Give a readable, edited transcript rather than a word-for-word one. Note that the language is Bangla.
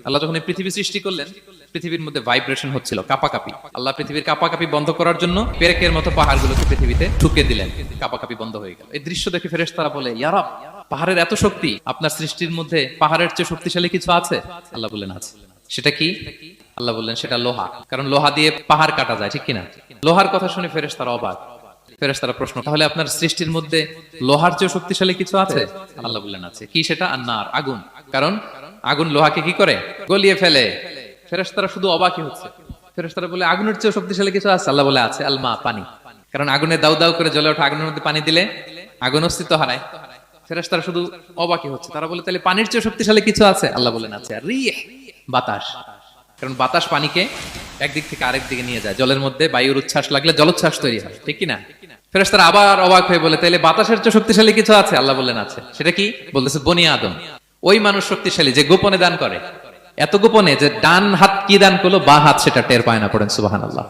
আল্লাহ যখন এই পৃথিবী সৃষ্টি করলেন, পৃথিবীর মধ্যে ভাইব্রেশন হচ্ছিল, কাপাকাপি। আল্লাহ পৃথিবীর কাপাকাপি বন্ধ করার জন্য পেরেকের মতো পাহাড়গুলোকে পৃথিবীতে ঠুকে দিলেন, কাপাকাপি বন্ধ হয়ে গেল। এই দৃশ্য দেখে ফেরেশতারা বলে, ইয়া রাব, পাহাড়ের এত শক্তি, আপনার সৃষ্টির মধ্যে পাহাড়ের চেয়ে শক্তিশালী কিছু আছে? আল্লাহ বললেন আছে। সেটা কি? আল্লাহ বললেন সেটা লোহা, কারণ লোহা দিয়ে পাহাড় কাটা যায়, ঠিক কিনা? লোহার কথা শুনে ফেরেশতারা অবাক। ফেরেশতারা প্রশ্ন, তাহলে আপনার সৃষ্টির মধ্যে লোহার চেয়ে শক্তিশালী কিছু আছে? আল্লাহ বললেন আছে। কি সেটা? আন্নার, আগুন। কারণ আগুন লোহাকে কি করে? গলিয়ে ফেলে। ফেরেশতারা শুধু অবাকই হচ্ছে। ফেরেশতারা বলে, আগুনের চেয়ে শক্তিশালী কিছু আছে? আল্লাহ বলে আছে, আলমা, পানি। কারণ আগুনে দাউ দাউ করে জ্বলে ওঠা আগুনের মধ্যে পানি দিলে আগুন অস্তিত্ব হারায়। ফেরেশতারা শুধু অবাকই হচ্ছে। তারা বলে, তাহলে পানির চেয়ে শক্তিশালী কিছু আছে? আল্লাহ বলেন আছে, আর রিহ, বাতাস। কারণ বাতাস পানিকে একদিক থেকে আরেক দিকে নিয়ে যায়। জলের মধ্যে বায়ুর উচ্ছ্বাস লাগলে জলোচ্ছ্বাস তৈরি হয়, ঠিক কিনা? ফেরেশতারা আবার অবাক হয়ে বলে, তাহলে বাতাসের চেয়ে শক্তিশালী কিছু আছে? আল্লাহ বললেন আছে। সেটা কি? বলতেছে বনি আদম। ওই মানুষ শক্তিশালী যে গোপনে দান করে, এত গোপনে যে ডান হাত কি দান করলো, বা হাত সেটা টের পায় না। পড়েন সুবহানাল্লাহ।